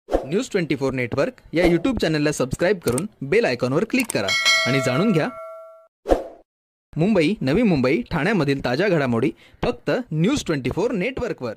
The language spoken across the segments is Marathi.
न्यूज 24 नेटवर्क या यूट्यूब चॅनलला सबस्क्राइब करून बेल आयकॉनवर क्लिक करा आणि जाणून घ्या मुंबई, नवी मुंबई, ठाण्यामधील ताज्या घडामोडी फक्त न्यूज 24 नेटवर्कवर।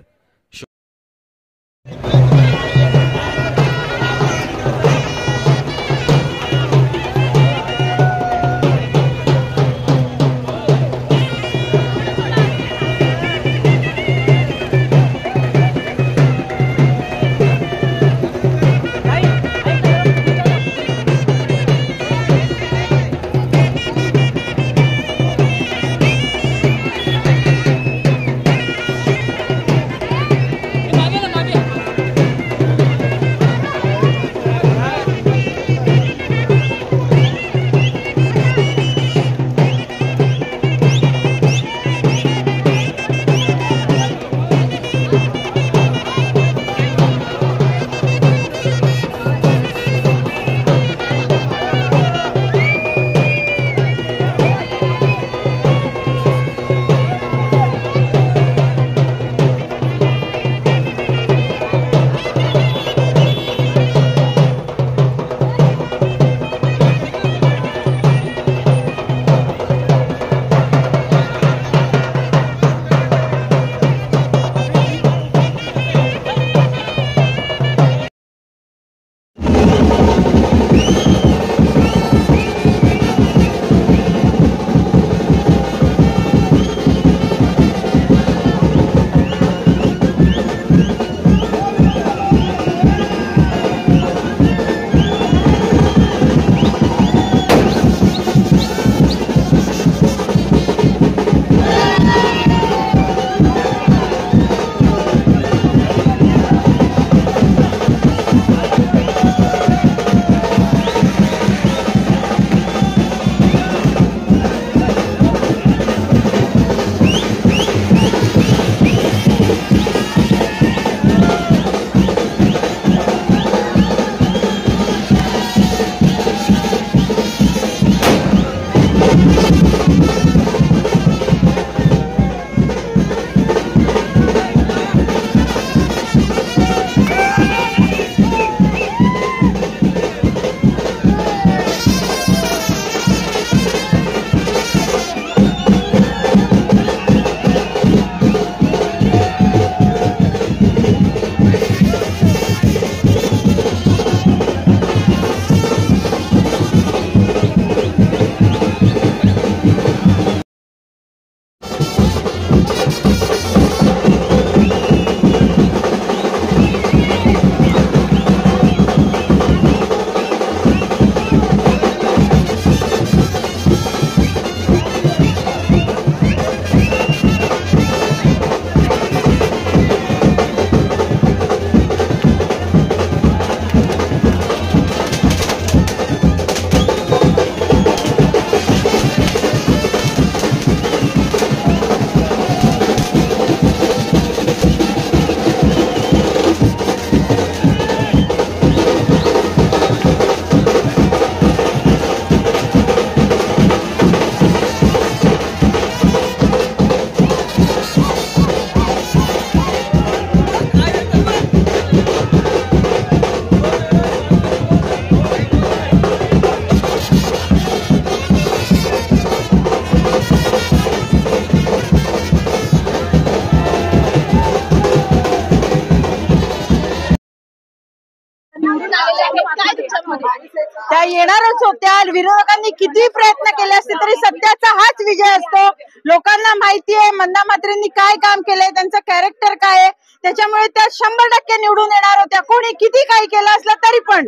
त्या येणारच होत्या। विरोधकांनी किती प्रयत्न केले असते तरी सत्याचा हाच विजय असतो। लोकांना माहिती आहे मंदा म्हात्रेंनी काय काम केलंय, त्यांचं कॅरेक्टर काय आहे, त्याच्यामुळे त्या 100% निवडून येणार होत्या। कोणी किती काही केलं असलं तरी पण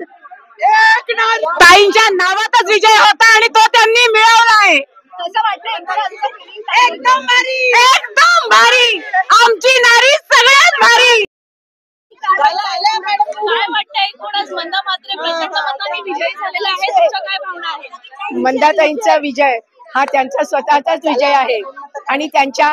ताईंच्या नावातच विजय होता आणि तो त्यांनी मिळवला आहे। एकदम भारी, एकदम भारी, आमची नारी सगळ्यात भारी। काय वाटतंय कोणाच मंदा म्हात्रे प्रचंड मतांनी विजयी झालेला आहे, तुमच्या काय भावना आहेत? मंदाताईंचा विजय हा त्यांचा स्वतःचाच विजय आहे आणि त्यांच्या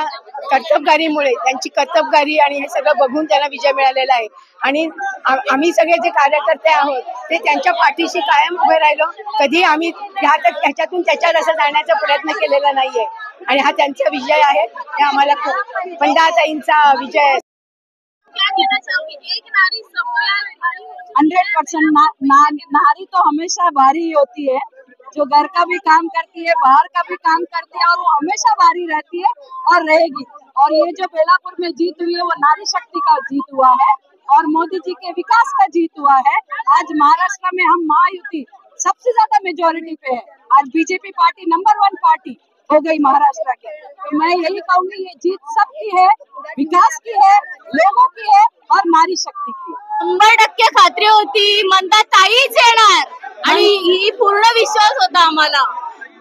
कर्तबगारीमुळे, त्यांची कर्तबगारी आणि हे सगळं बघून त्यांना विजय मिळालेला आहे। आणि आम्ही सगळे जे कार्यकर्ते आहोत ते त्यांच्या पाठीशी कायम उभे राहिलो। कधी आम्ही त्याच्यातून त्याच्यात असं जाण्याचा प्रयत्न केलेला नाहीये आणि हा त्यांचा विजय आहे। हे आम्हाला मंदाताईंचा विजय 100% 100% नारी तो हमेशा भारी ही होती है, जो घर का भी काम करती है, बाहर का भी काम करती है, और वो हमेशा भारी रहती है और रहेगी। और ये जो बेलापुर में जीत हुई है वो नारी शक्ति का जीत हुआ है और मोदी जी के विकास का जीत हुआ है। आज महाराष्ट्र में हम महायुति सबसे ज्यादा मेजोरिटी पे है। आज बीजेपी पार्टी नंबर 1 पार्टी हो गई महाराष्ट्र के। तो मैं यही कहूंगी ये जीत सबकी है, विकास की है, लोगों की है और नारी शक्ती की है। 100% खात्री होती म्हणतात ताईच येणार आणि ही पूर्ण विश्वास होता आम्हाला।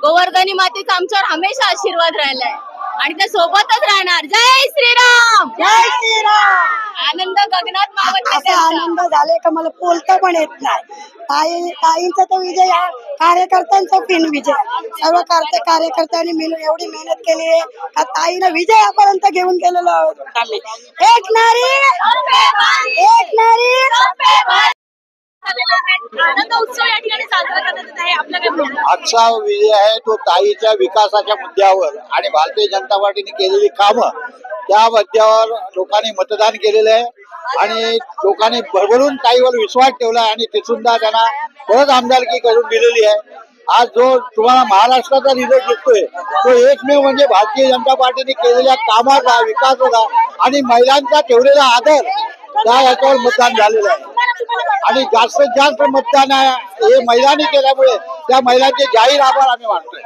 गोवर्धनी मातेचा आमच्यावर हमेशा आशीर्वाद राहिलाय आणि त्या सोबतच राहणार। जय श्रीराम, जय श्रीराम। आनंद गगनात मावत असा आनंद झाले का मला बोलता पण येत नाही। ताईंचा तर विजय हा कार्यकर्त्यांचा पिन विजय, सर्व कार्यकर्त्यांनी मिळून एवढी मेहनत केली आहे का ताईनं विजयापर्यंत घेऊन गेलेलो आहोत आम्ही। एक नारी, एक नारी। आनंद उत्सव या ठिकाणी साजरा करण्यात आहे। आपल्या काय म्हणणं आहे? आजचा विजय आहे तो ताईच्या विकासाच्या मुद्द्यावर आणि भारतीय जनता पार्टीने केलेली कामं त्या मुद्द्यावर लोकांनी मतदान केलेलं आहे आणि लोकांनी भरभरून ताईवर विश्वास ठेवला आणि ते सुद्धा त्यांना परत आमदारकी करून दिलेली आहे। आज जो तुम्हाला महाराष्ट्राचा रिझल्ट दिसतोय तो एकमेव म्हणजे भारतीय जनता पार्टीने केलेल्या कामाचा, विकासाचा आणि महिलांचा ठेवलेला आदर त्या याच्यावर मतदान झालेलं आहे आणि जास्तीत जास्त मतदान हे महिलांनी केल्यामुळे त्या महिलांचे जाहीर आभार आम्ही मानतोय।